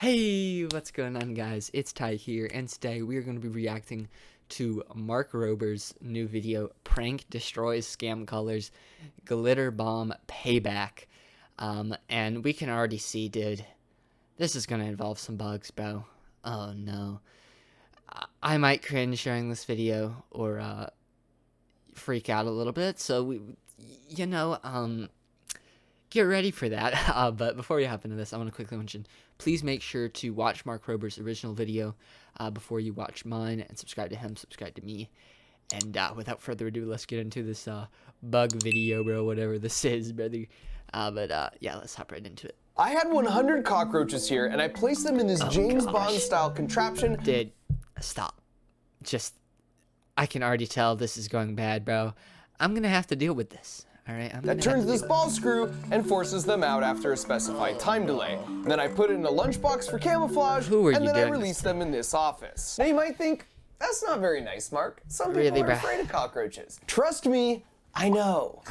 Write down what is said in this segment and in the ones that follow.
Hey, what's going on, guys? It's Ty here, and today we are going to be reacting to Mark Rober's new video, Prank Destroys Scam Colors, GlitterBomb Payback. And we can already see, dude, this is going to involve some bugs, bro. Oh, no. I might cringe during this video, or, freak out a little bit, so get ready for that. But before we hop into this, I want to quickly mention, please make sure to watch Mark Rober's original video before you watch mine, and subscribe to him, subscribe to me. And without further ado, let's get into this bug video, bro, whatever this is, brother. Yeah, let's hop right into it. I had 100 cockroaches here, and I placed them in this James Bond-style contraption. Dude, stop. I can already tell this is going bad, bro. I'm going to have to deal with this. Right, that turns this ball screw and forces them out after a specified time delay. And then I put it in a lunchbox for camouflage, and then I release them in this office. Now you might think, that's not very nice, Mark. Some people are afraid of cockroaches. Trust me, I know.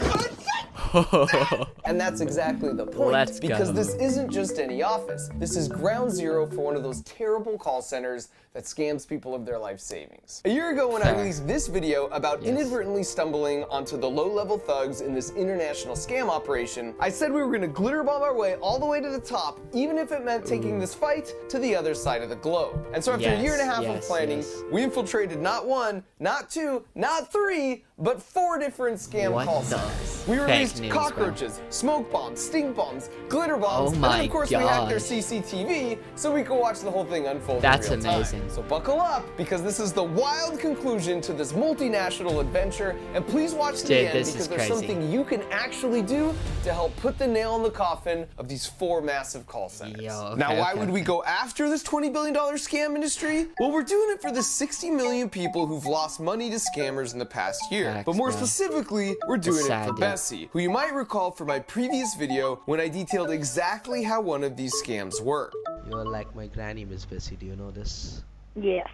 And that's exactly the point, because this isn't just any office. This is ground zero for one of those terrible call centers that scams people of their life savings. A year ago when I released this video about inadvertently stumbling onto the low-level thugs in this international scam operation, I said we were going to glitter bomb our way all the way to the top, even if it meant taking this fight to the other side of the globe. And so after a year and a half of planning, we infiltrated not one, not two, not three, but 4 different scam call centers. We released cockroaches, smoke bombs, stink bombs, glitter bombs, and then of course we hacked their CCTV so we could watch the whole thing unfold in real time. So buckle up, because this is the wild conclusion to this multinational adventure, and please watch to the end, because there's something you can actually do to help put the nail in the coffin of these 4 massive call centers. Now why would we go after this $20 billion scam industry? Well, we're doing it for the 60 million people who've lost money to scammers in the past year. But more specifically, we're doing it for Bessie, who you might recall from my previous video when I detailed exactly how one of these scams work. You're like my granny, Miss Bessie. Do you know this? Yes.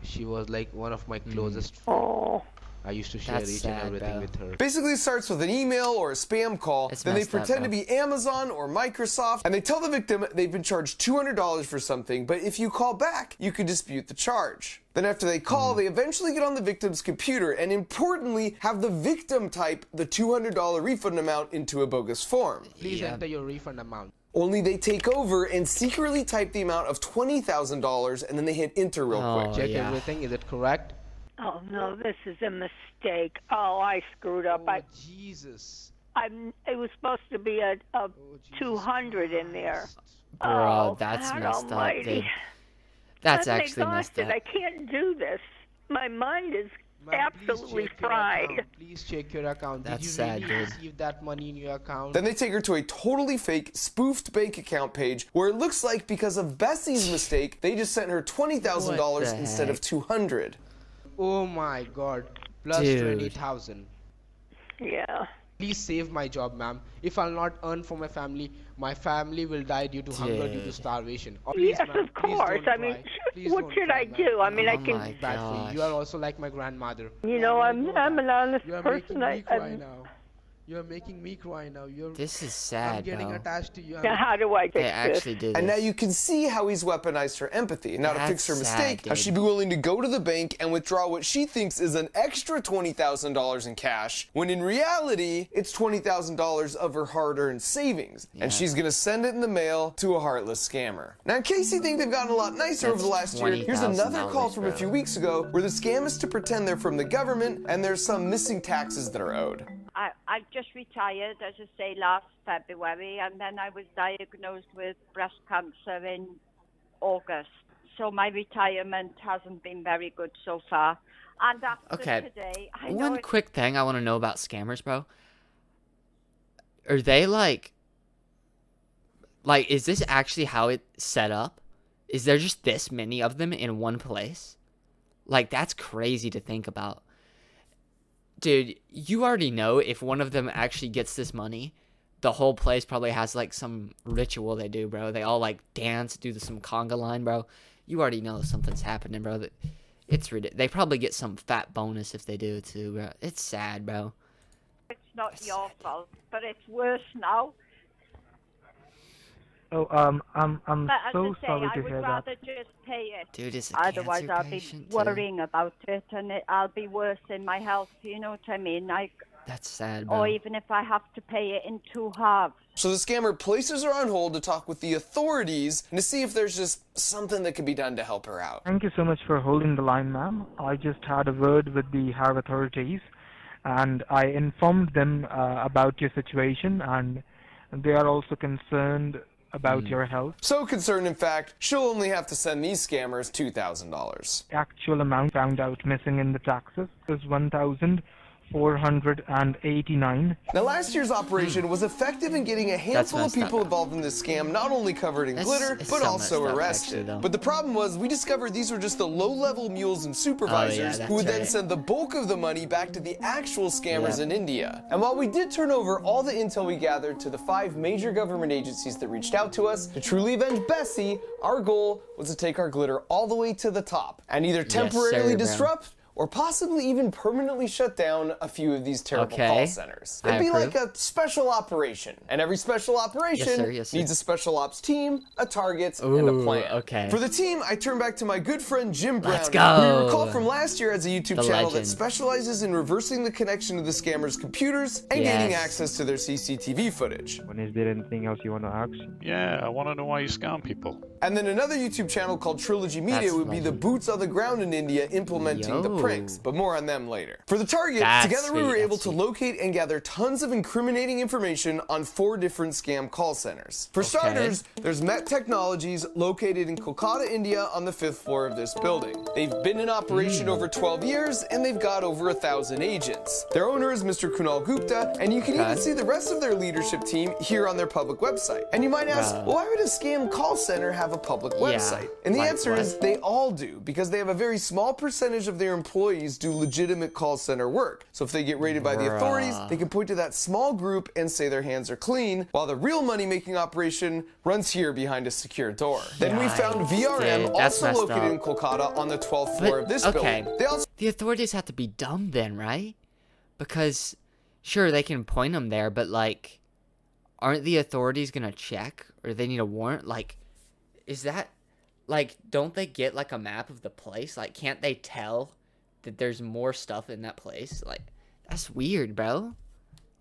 She was like one of my closest friends. Oh. I used to share each and everything with her. Basically, it starts with an email or a spam call. Then they pretend to be Amazon or Microsoft, and they tell the victim they've been charged $200 for something, but if you call back, you could dispute the charge. Then after they call, they eventually get on the victim's computer and, importantly, have the victim type the $200 refund amount into a bogus form. Please enter your refund amount. Only they take over and secretly type the amount of $20,000, and then they hit enter real quick. Check everything. Is it correct? Oh no, this is a mistake. Oh, I screwed up. Oh, Jesus. It was supposed to be a 200 in there. Bro, that's messed up, dude. That's actually messed up. I can't do this. My mind is absolutely fried. Please check your account. That's Did you sad, really dude. receive that money in your account? Then they take her to a totally fake, spoofed bank account page where it looks like because of Bessie's mistake, they just sent her $20,000 instead of $200. Oh my God! Plus 20,000. Yeah. Please save my job, ma'am. If I'll not earn for my family will die due to hunger, due to starvation. Oh, please, yes, of course. I mean, what should I do? I mean, I can. Bad for you. You are also like my grandmother. You know, I'm an honest person. You're making me cry now. This is sad, I'm getting bro. attached to you. Now, how do I fix this? Actually did and now you can see how he's weaponized her empathy. Now to fix her mistake, how she'd be willing to go to the bank and withdraw what she thinks is an extra $20,000 in cash, when in reality, it's $20,000 of her hard-earned savings. And she's gonna send it in the mail to a heartless scammer. Now in case you think they've gotten a lot nicer over the last year, here's another call from a few weeks ago where the scam is to pretend they're from the government and there's some missing taxes that are owed. I just retired, as I say, last February, and then I was diagnosed with breast cancer in August. So my retirement hasn't been very good so far. And after today, I know one quick thing I want to know about scammers, bro. Are they like, is this actually how it's set up? Is there just this many of them in one place? Like, that's crazy to think about. Dude, you already know if one of them actually gets this money, the whole place probably has, like, some ritual they do, bro. They all, like, dance, do some conga line, bro. You already know something's happening, bro. It's ridiculous. They probably get some fat bonus if they do, too, bro. It's sad, bro. it's not your fault, but it's worse now. Oh, I'm But as so I say, sorry I to would hear that. rather just pay it. Dude is a Otherwise, cancer I'll be patient too. worrying about it, and I'll be worse in my health. You know what I mean? That's sad, bro. Or even if I have to pay it in 2 halves. So the scammer places her on hold to talk with the authorities and to see if there's just something that could be done to help her out. Thank you so much for holding the line, ma'am. I just had a word with the higher authorities, and I informed them about your situation, and they are also concerned about your health. So concerned, in fact, she'll only have to send these scammers $2,000. Actual amount found out missing in the taxes is $1,489. Now, last year's operation was effective in getting a handful of people involved in this scam not only covered in glitter, but also arrested. But the problem was, we discovered these were just the low-level mules and supervisors who would then send the bulk of the money back to the actual scammers in India. And while we did turn over all the intel we gathered to the 5 major government agencies that reached out to us to truly avenge Bessie, our goal was to take our glitter all the way to the top and either temporarily disrupt or possibly even permanently shut down a few of these terrible call centers. It'd be like a special operation, and every special operation needs a special ops team, a target, and a plan. For the team, I turn back to my good friend Jim Brown, who you recall from last year as a YouTube channel that specializes in reversing the connection to the scammers' computers and gaining access to their CCTV footage. Is there anything else you want to ask? Yeah, I want to know why you scam people. And then another YouTube channel called Trilogy Media would be the boots on the ground in India implementing the pranks, but more on them later. For the target, together we were able to locate and gather tons of incriminating information on 4 different scam call centers. For starters, there's Met Technologies, located in Kolkata, India, on the 5th floor of this building. They've been in operation over 12 years, and they've got over 1,000 agents. Their owner is Mr. Kunal Gupta, and you can even see the rest of their leadership team here on their public website. And you might ask, well, why would a scam call center have a public website? And the answer is they all do, because they have a very small percentage of their employees do legitimate call center work. So if they get raided by the authorities, they can point to that small group and say their hands are clean, while the real money-making operation runs here behind a secure door. Then we found VRM, also located in Kolkata, on the 12th floor of this building. The authorities have to be dumb then, right? Because, sure, they can point them there, but, like, aren't the authorities gonna check? Or they need a warrant? Like, is that, like, don't they get, like, a map of the place? Like, can't they tell that there's more stuff in that place? Like, that's weird, bro.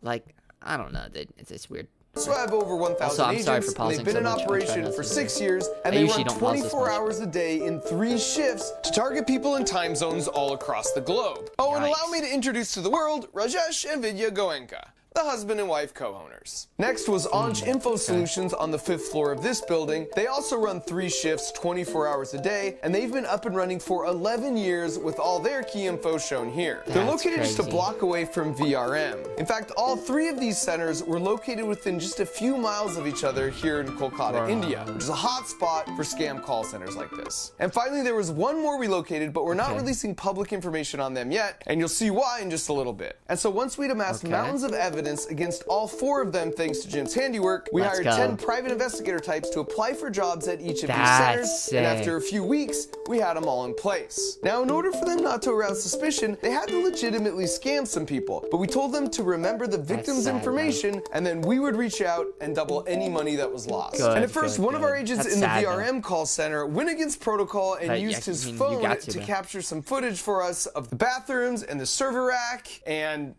Like, I don't know, dude. It's weird. So I have over 1,000 agents, and they've been in operation for 6 years, and they run 24 hours a day in 3 shifts to target people in time zones all across the globe. Oh, and allow me to introduce to the world Rajesh and Vidya Goenka, the husband and wife co-owners. Next was Anj Info Solutions on the 5th floor of this building. They also run 3 shifts, 24 hours a day, and they've been up and running for 11 years with all their key info shown here. They're located just a block away from VRM. In fact, all 3 of these centers were located within just a few miles of each other here in Kolkata, India, which is a hot spot for scam call centers like this. And finally, there was one more we located, but we're not releasing public information on them yet, and you'll see why in just a little bit. And so once we'd amassed mountains of evidence against all 4 of them thanks to Jim's handiwork, we hired 10 private investigator types to apply for jobs at each of these centers, and after a few weeks, we had them all in place. Now, in order for them not to arouse suspicion, they had to legitimately scam some people, but we told them to remember the victim's information, and then we would reach out and double any money that was lost. And at first, one of our agents in the VRM call center went against protocol and used his phone to capture some footage for us of the bathrooms and the server rack and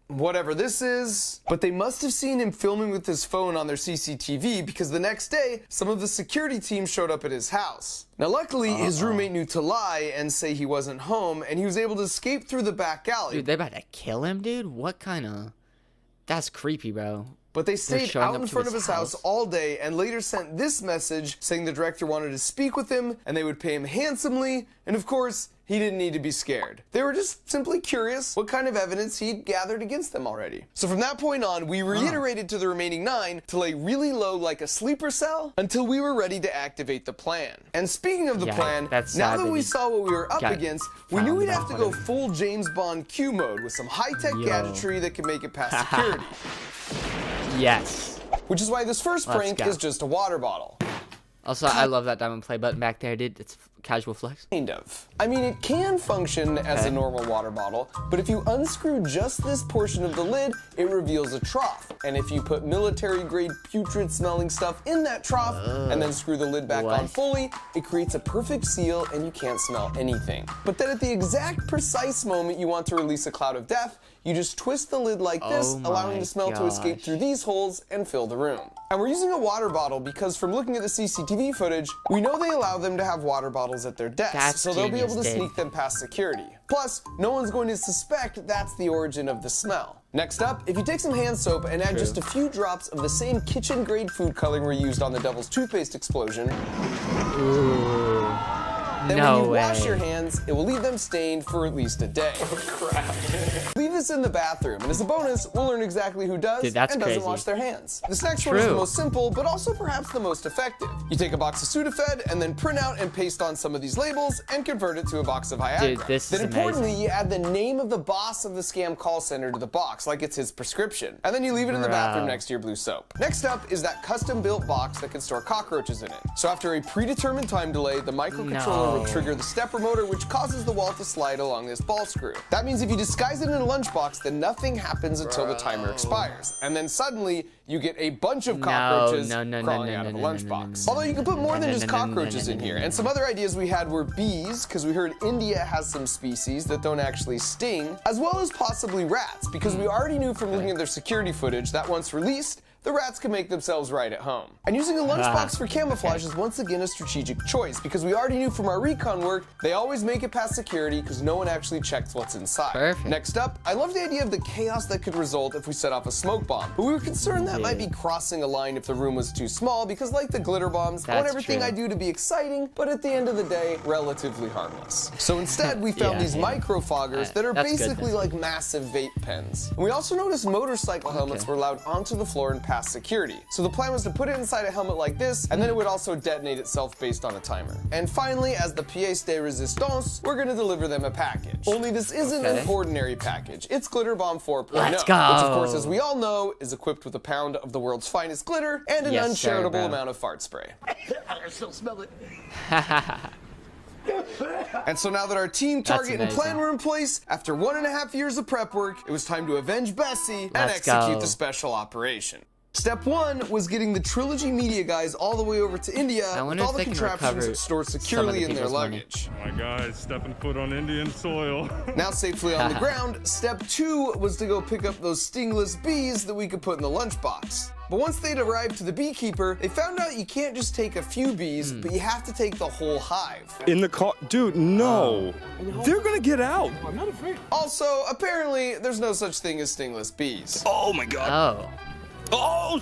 whatever this is, but they must have seen him filming with his phone on their CCTV, because the next day, some of the security team showed up at his house. Now, luckily, his roommate knew to lie and say he wasn't home, and he was able to escape through the back alley. Dude, they're about to kill him, dude? What kind of... That's creepy, bro. But they stayed out in front of his house all day and later sent this message saying the director wanted to speak with him and they would pay him handsomely, and of course, he didn't need to be scared. They were just simply curious what kind of evidence he'd gathered against them already. So from that point on, we reiterated to the remaining 9 to lay really low like a sleeper cell until we were ready to activate the plan. And speaking of the plan, now that we saw what we were up against, we knew we'd have to go full James Bond Q mode with some high-tech gadgetry that could make it past security. Yes. Which is why this first prank is just a water bottle. Also, I love that diamond play button back there, dude. It's casual flex. Kind of. I mean, it can function as a normal water bottle, but if you unscrew just this portion of the lid, it reveals a trough. And if you put military-grade putrid smelling stuff in that trough and then screw the lid back on fully, it creates a perfect seal and you can't smell anything. But then at the exact precise moment you want to release a cloud of death, you just twist the lid like this, allowing the smell to escape through these holes and fill the room. And we're using a water bottle because from looking at the CCTV footage, we know they allow them to have water bottles at their desks, so they'll be able to sneak them past security. Plus, no one's going to suspect that's the origin of the smell. Next up, if you take some hand soap and add just a few drops of the same kitchen-grade food coloring we used on the Devil's Toothpaste explosion, then when you wash your hands, it will leave them stained for at least a day. Leave this in the bathroom, and as a bonus, we'll learn exactly who does and doesn't wash their hands. This next one is the most simple, but also perhaps the most effective. You take a box of Sudafed and then print out and paste on some of these labels and convert it to a box of Viagra. Then importantly, you add the name of the boss of the scam call center to the box, like it's his prescription. And then you leave it in the bathroom next to your blue soap. Next up is that custom-built box that can store cockroaches in it. So after a predetermined time delay, the microcontroller will trigger the stepper motor, which causes the wall to slide along this ball screw. That means if you disguise it in a lunchbox, then nothing happens until the timer expires. And then suddenly, you get a bunch of cockroaches crawling out of the lunchbox. Although you can put more than just cockroaches in here. And some other ideas we had were bees, because we heard India has some species that don't actually sting, as well as possibly rats, because we already knew from looking at their security footage that once released, the rats can make themselves right at home. And using a lunchbox for camouflage is once again a strategic choice, because we already knew from our recon work, they always make it past security because no one actually checks what's inside. Next up, I love the idea of the chaos that could result if we set off a smoke bomb, but we were concerned that might be crossing a line if the room was too small, because like the glitter bombs, I want everything I do to be exciting, but at the end of the day, relatively harmless. So instead, we found these micro foggers that are basically like massive vape pens. And we also noticed motorcycle helmets were allowed onto the floor and past security. So the plan was to put it inside a helmet like this, and then it would also detonate itself based on a timer. And finally, as the pièce de résistance, we're gonna deliver them a package. Only this isn't an ordinary package. It's GlitterBomb 4.0, which of course, as we all know, is equipped with a pound of the world's finest glitter and an unshareable amount of fart spray. I still smell it. And so now that our team, target, and plan were in place, after 1.5 years of prep work, it was time to avenge Bessie and execute the special operation. Step 1 was getting the Trilogy media guys all the way over to India with all the contraptions stored securely in their luggage. My guys stepping foot on Indian soil. Now safely on the ground, step 2 was to go pick up those stingless bees that we could put in the lunchbox. But once they'd arrived to the beekeeper, they found out you can't just take a few bees, but you have to take the whole hive. In the car, dude, no. They're gonna get out. I'm not afraid. Also, apparently, there's no such thing as stingless bees. Oh my god. Oh,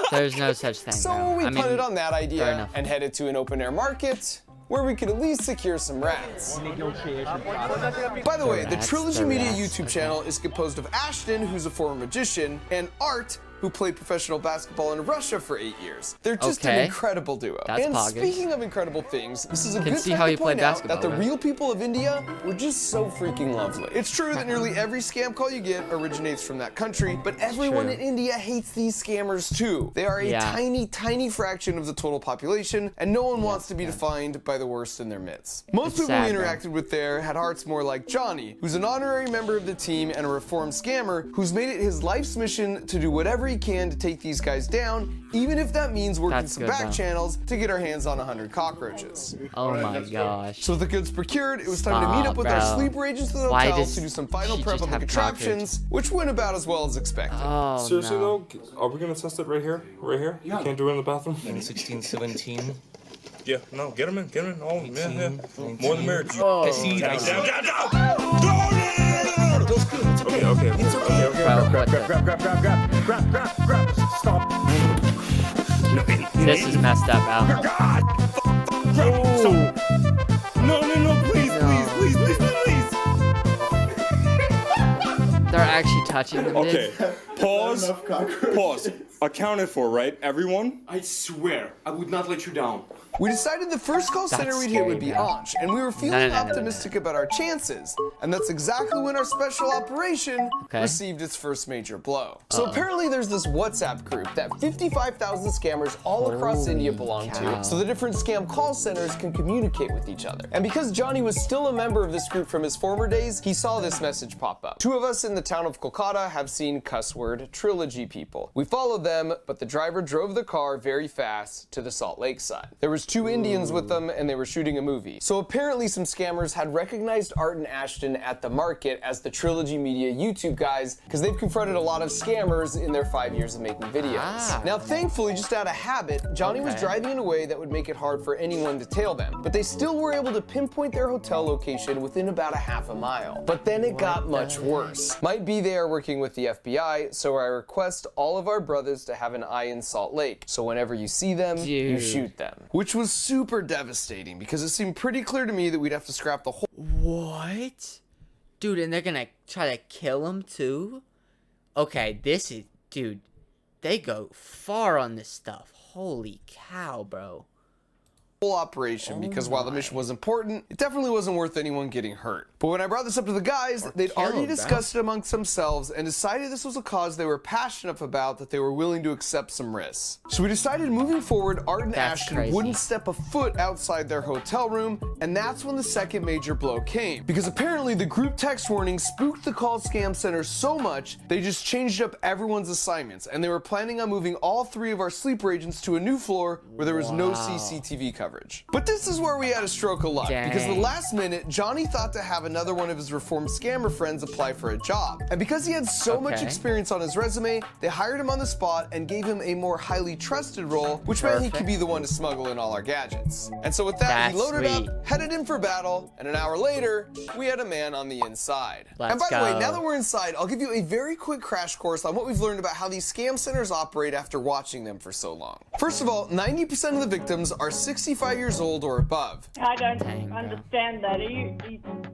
There's no such thing. So we punted on that idea and headed to an open-air market where we could at least secure some rats. By the way, the Trilogy Media YouTube channel is composed of Ashton, who's a former magician, and Art, who played professional basketball in Russia for 8 years. They're just an incredible duo. And speaking of incredible things, this is a good time to point out that the real people of India were just so freaking lovely. It's true that nearly every scam call you get originates from that country, but everyone in India hates these scammers too. They are a tiny, tiny fraction of the total population, and no one wants to be defined by the worst in their midst. Most people we interacted with there had hearts more like Johnny, who's an honorary member of the team and a reformed scammer who's made it his life's mission to do whatever he can to take these guys down, even if that means working some back channels to get our hands on 100 cockroaches. Oh my gosh. So with the goods procured, it was time to meet up with our sleeper agents at the hotel to do some final prep on the contraptions, which went about as well as expected. Seriously though, are we gonna test it right here? Right here? You can't do it in the bathroom? 16, 17. Yeah, no, get him in. Oh, 18, yeah. 19, more than marriage. Oh, Okay. Grab. Stop. This is messed up, Al. No, please. They're actually touching them, dude. Okay, pause. accounted for, right? Everyone? I swear, I would not let you down. We decided the first call center we'd hit would be Anj, and we were feeling optimistic about our chances. And that's exactly when our special operation received its first major blow. So apparently there's this WhatsApp group that 55,000 scammers all across India belong to, so the different scam call centers can communicate with each other. And because Johnny was still a member of this group from his former days, he saw this message pop up. 2 of us in the town of Kolkata have seen cuss word trilogy people. We followed them, but the driver drove the car very fast to the Salt Lake side. There was 2 Indians with them, and they were shooting a movie. So apparently some scammers had recognized Art and Ashton at the market as the Trilogy Media YouTube guys, because they've confronted a lot of scammers in their 5 years of making videos. Now thankfully, just out of habit, Johnny was driving in a way that would make it hard for anyone to tail them, but they still were able to pinpoint their hotel location within about a half a mile. But then it got much worse. Might be they are working with the FBI, so I request all of our brothers to have an eye in Salt Lake, so whenever you see them, you shoot them. Which was super devastating, because it seemed pretty clear to me that we'd have to scrap the whole— What? Dude, and they're gonna try to kill him too? Okay, this is... Dude, they go far on this stuff. Holy cow, bro. operation, because while the mission was important, it definitely wasn't worth anyone getting hurt. But when I brought this up to the guys, they'd already discussed it amongst themselves and decided this was a cause they were passionate about, that they were willing to accept some risks. So we decided moving forward, Art and Ashton wouldn't step a foot outside their hotel room, and that's when the second major blow came. Because apparently the group text warning spooked the call scam center so much, they just changed up everyone's assignments, and they were planning on moving all 3 of our sleeper agents to a new floor where there was no CCTV coverage. But this is where we had a stroke of luck, because the last minute, Johnny thought to have another one of his reformed scammer friends apply for a job. And because he had so much experience on his resume, they hired him on the spot and gave him a more highly trusted role, which meant he could be the one to smuggle in all our gadgets. And so with that, he loaded up, headed in for battle, and an hour later, we had a man on the inside. And by the way, now that we're inside, I'll give you a very quick crash course on what we've learned about how these scam centers operate after watching them for so long. First of all, 90% of the victims are 65 years old or above. I don't understand that.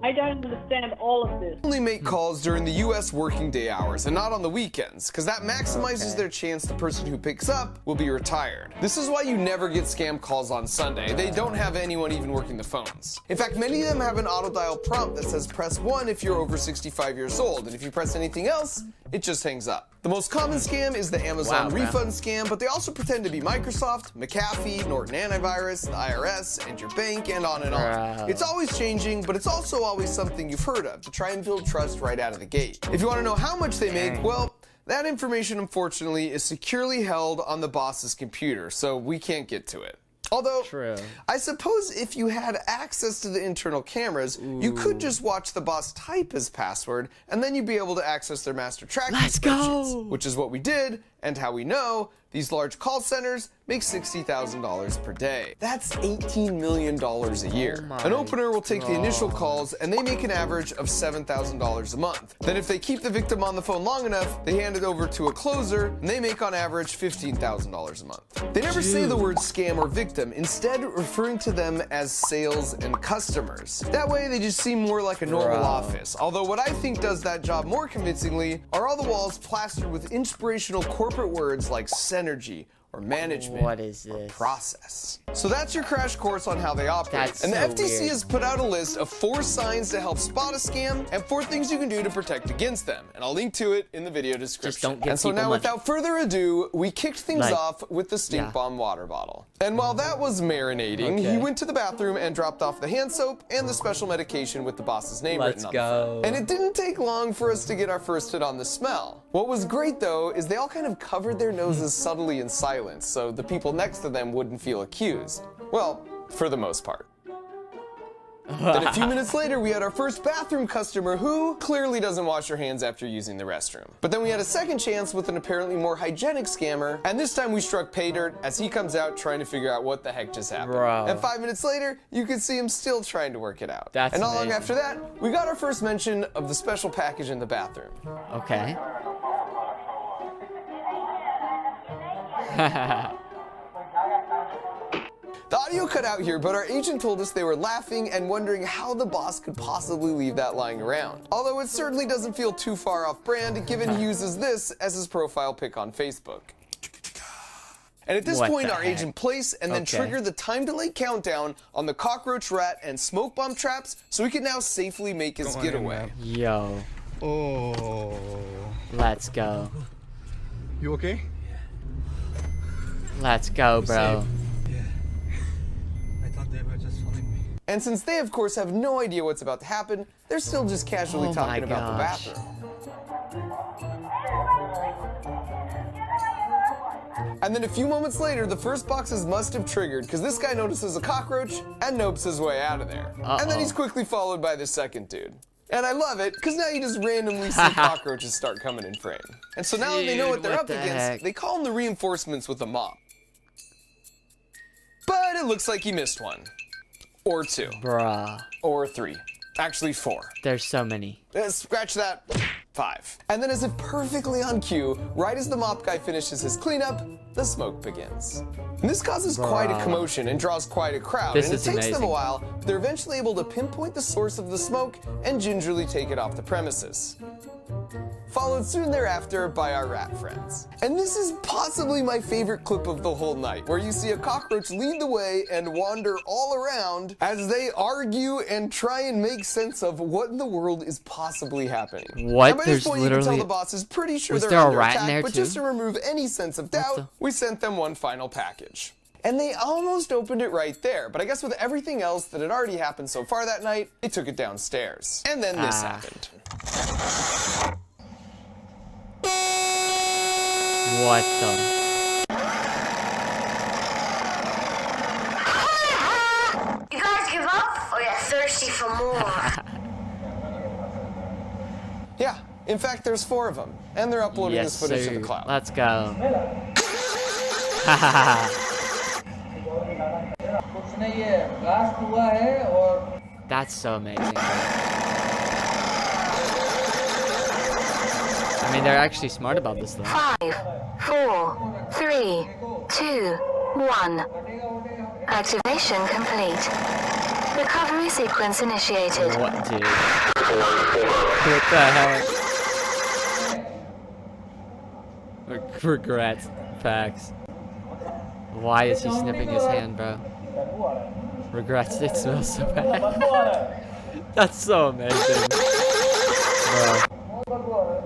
I don't understand all of this. Only make calls during the US working day hours and not on the weekends, because that maximizes their chance the person who picks up will be retired. This is why you never get scam calls on Sunday. They don't have anyone even working the phones. In fact, many of them have an auto dial prompt that says press 1 if you're over 65 years old, and if you press anything else, it just hangs up. The most common scam is the Amazon refund scam, but they also pretend to be Microsoft, McAfee, Norton Antivirus, the IRS, and your bank, and on and on. It's always changing, but it's also always something you've heard of to try and build trust right out of the gate. If you want to know how much they make, well, that information, unfortunately, is securely held on the boss's computer, so we can't get to it. Although, I suppose if you had access to the internal cameras, you could just watch the boss type his password, and then you'd be able to access their master tracking spreadsheets, which is what we did, and how we know these large call centers make $60,000 per day. That's $18 million a year. An opener will take the initial calls, and they make an average of $7,000 a month. Then if they keep the victim on the phone long enough, they hand it over to a closer, and they make on average $15,000 a month. They never say the word scam or victim, instead referring to them as sales and customers. That way they just seem more like a normal office. Although what I think does that job more convincingly are all the walls plastered with inspirational corporate words like synergy, or management, or process. So that's your crash course on how they operate. And the FTC has put out a list of 4 signs to help spot a scam and 4 things you can do to protect against them. And I'll link to it in the video description. Just don't give and so now, without further ado, we kicked things off with the stink bomb water bottle. And while that was marinating, he went to the bathroom and dropped off the hand soap and the special medication with the boss's name written on the front. And it didn't take long for us to get our first hit on the smell. What was great though is they all kind of covered their noses subtly in silence, so the people next to them wouldn't feel accused. Well, for the most part. Then a few minutes later, we had our first bathroom customer who clearly doesn't wash her hands after using the restroom. But then we had a second chance with an apparently more hygienic scammer, and this time we struck pay dirt as he comes out trying to figure out what the heck just happened. And 5 minutes later, you can see him still trying to work it out. And not long after that, we got our first mention of the special package in the bathroom. The audio cut out here, but our agent told us they were laughing and wondering how the boss could possibly leave that lying around. Although it certainly doesn't feel too far off brand, given he uses this as his profile pic on Facebook. And at this What point, the our heck? agent place and then trigger the time delay countdown on the cockroach, rat, and smoke bomb traps so he can now safely make his getaway. Yo. Oh. Let's go. You okay? Let's go, bro. Yeah. I thought they were just following me. And since they, of course, have no idea what's about to happen, they're still just casually talking about the bathroom. And then a few moments later, the first boxes must have triggered because this guy notices a cockroach and nopes his way out of there. And then he's quickly followed by the second dude. And I love it because now you just randomly see cockroaches start coming in frame. And so now that they know what they're up against, they call in the reinforcements with a mop. But it looks like he missed one. Or two. Bruh. Or three. Actually 4. There's so many. Scratch that. 5. And then as if perfectly on cue, right as the mop guy finishes his cleanup, the smoke begins. And this causes quite a commotion and draws quite a crowd. And it takes them a while, but they're eventually able to pinpoint the source of the smoke and gingerly take it off the premises. Followed soon thereafter by our rat friends. And this is possibly my favorite clip of the whole night, where you see a cockroach lead the way and wander all around as they argue and try and make sense of what in the world is possibly happening. What? And by this point, you can tell the boss is pretty sure they're under attack, but just to remove any sense of doubt, we sent them one final package. And they almost opened it right there, but I guess with everything else that had already happened so far that night, they took it downstairs. And then this happened. What the? You guys give up, or you're thirsty for more? Yeah, in fact, there's 4 of them, and they're uploading this footage to the cloud. Let's go. That's so amazing. I mean, they're actually smart about this though. 5, 4, 3, 2, 1. Activation complete. Recovery sequence initiated. What, dude? What the heck? Regrets. Facts. Why is he sniffing his hand, bro? Regrets. It smells so bad. That's so amazing.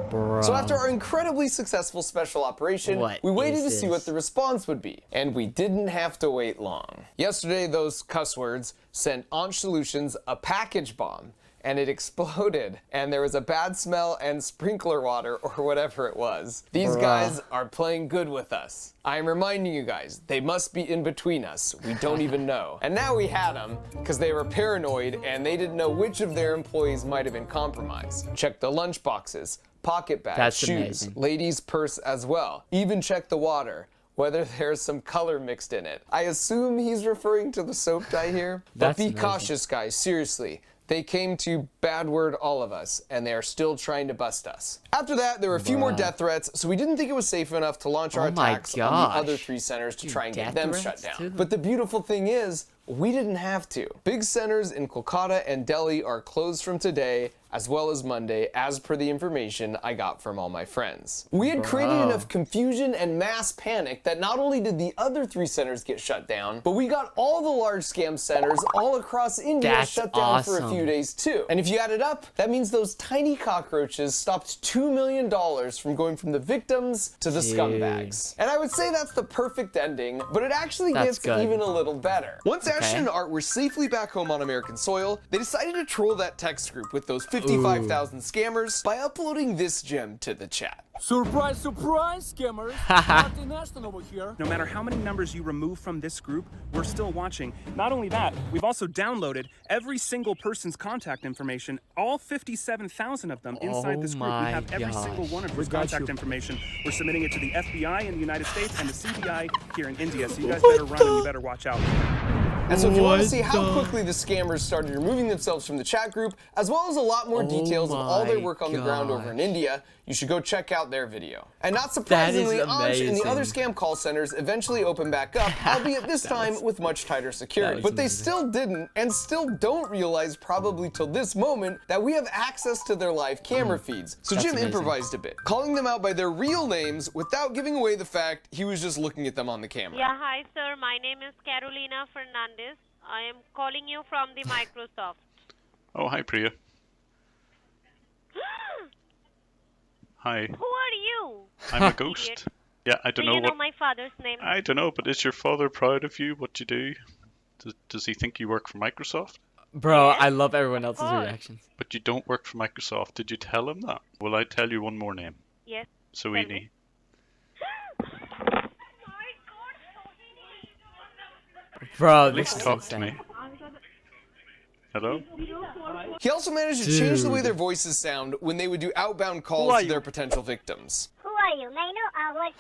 Bro. So after our incredibly successful special operation, we waited to see what the response would be. And we didn't have to wait long. Yesterday, those cuss words sent Anch Solutions a package bomb, and it exploded, and there was a bad smell and sprinkler water, or whatever it was. These guys are playing good with us. I am reminding you guys, they must be in between us. We don't even know. And now we had them, because they were paranoid, and they didn't know which of their employees might have been compromised. Check the lunch boxes, pocket bags, shoes, ladies' purse as well. Even check the water, whether there's some color mixed in it. I assume he's referring to the soap dye here, but be cautious, guys, seriously. They came to bad word all of us, and they are still trying to bust us. After that, there were a few more death threats, so we didn't think it was safe enough to launch our attacks on the other 3 centers to try and get them shut down. But the beautiful thing is, we didn't have to. Big centers in Kolkata and Delhi are closed from today, as well as Monday, as per the information I got from all my friends. We had created enough confusion and mass panic that not only did the other 3 centers get shut down, but we got all the large scam centers all across India shut down for a few days too. And if you add it up, that means those tiny cockroaches stopped $2 million from going from the victims to the scumbags. And I would say that's the perfect ending, but it actually gets even a little better. Once Ashton and Art were safely back home on American soil, they decided to troll that text group with those 55,000 scammers by uploading this gem to the chat. Surprise, surprise, scammers! Martin Ashton over here. No matter how many numbers you remove from this group, we're still watching. Not only that, we've also downloaded every single person's contact information, all 57,000 of them inside this group. We have every single one of his contact information. We're submitting it to the FBI in the United States and the CBI here in India, so you guys better run and you better watch out. And so if you want to see how quickly the scammers started removing themselves from the chat group, as well as a lot more details of all their work on the ground over in India, you should go check out their video. And not surprisingly, Anj and the other scam call centers eventually opened back up, albeit this time with much tighter security. But they still didn't, and still don't realize probably till this moment, that we have access to their live camera feeds. So Jim improvised a bit, calling them out by their real names without giving away the fact he was just looking at them on the camera. Yeah, hi sir, my name is Carolina Fernandez. I am calling you from the Microsoft. Oh, hi Priya. Hi. Who are you? I'm a ghost. Yeah, I don't know you what. know my father's name? I don't know, but is your father proud of you? What you do? Does he think you work for Microsoft? Bro, I love everyone else's reactions. But you don't work for Microsoft. Did you tell him that? Will I tell you one more name? Yes. Soini. Bro, at least talk to me. Hello? He also managed to change the way their voices sound when they would do outbound calls to their potential victims. Who are you? May I know what's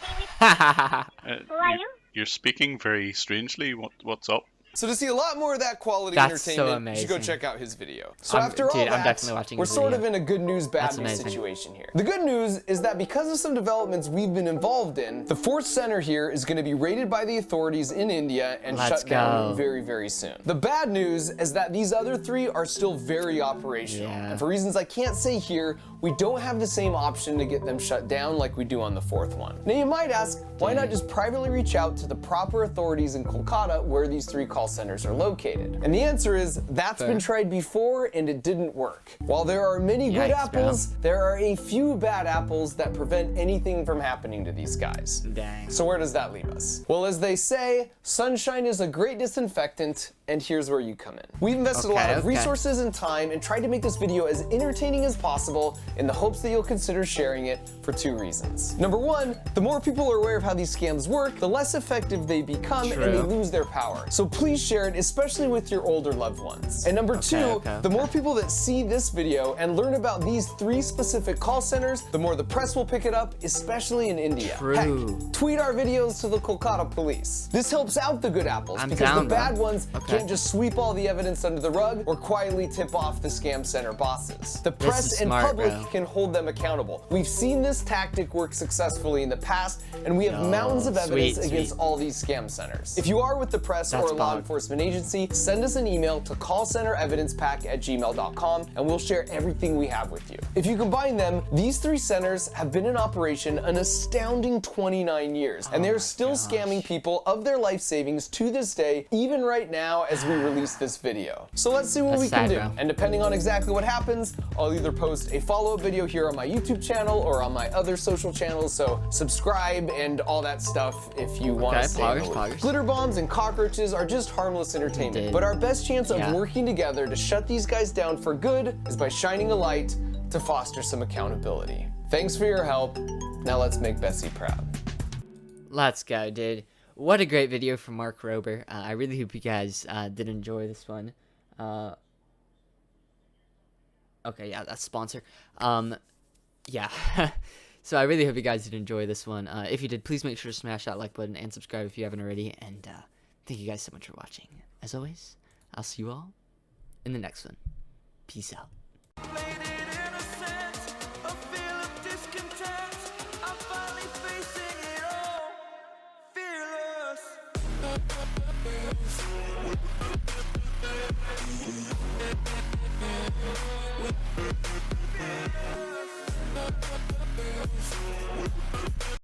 name? Who are you? You're speaking very strangely. What's up? So to see a lot more of that quality entertainment, you should go check out his video. So after all that, we're sort of in a good news, bad news situation here. The good news is that because of some developments we've been involved in, the fourth center here is going to be raided by the authorities in India and shut down very, very soon. The bad news is that these other three are still very operational. And for reasons I can't say here, we don't have the same option to get them shut down like we do on the fourth one. Now you might ask, why not just privately reach out to the proper authorities in Kolkata where these three call centers are located? And the answer is, that's been tried before and it didn't work. While there are many good apples, there are a few bad apples that prevent anything from happening to these guys. Dang. So where does that leave us? Well, as they say, sunshine is a great disinfectant, and here's where you come in. We've invested a lot of resources and time and tried to make this video as entertaining as possible in the hopes that you'll consider sharing it for two reasons. Number one, the more people are aware of how these scams work, the less effective they become and they lose their power. So please share it, especially with your older loved ones. And number two, the more people that see this video and learn about these three specific call centers, the more the press will pick it up, especially in India. Heck, tweet our videos to the Kolkata police. This helps out the good apples because the bad ones can't just sweep all the evidence under the rug or quietly tip off the scam center bosses. The press and public can hold them accountable. We've seen this tactic work successfully in the past, and we have mountains of evidence against all these scam centers. If you are with the press or a law enforcement agency, send us an email to callcenterevidencepack@gmail.com and we'll share everything we have with you. If you combine them, these three centers have been in operation an astounding 29 years, and they're still scamming people of their life savings to this day, even right now as we release this video. So let's see what we can do. And depending on exactly what happens, I'll either post a follow-up video here on my YouTube channel or on my other social channels, so subscribe and all that stuff if you want to stay in the loop. Glitter bombs and cockroaches are just harmless entertainment, but our best chance of working together to shut these guys down for good is by shining a light to foster some accountability. Thanks for your help. Now let's make Bessie proud. Let's go, dude. What a great video from Mark Rober. I really hope you guys did enjoy this one. Okay, yeah, that's sponsor. Yeah. So I really hope you guys did enjoy this one. If you did, please make sure to smash that like button and subscribe if you haven't already. And thank you guys so much for watching. As always, I'll see you all in the next one. Peace out.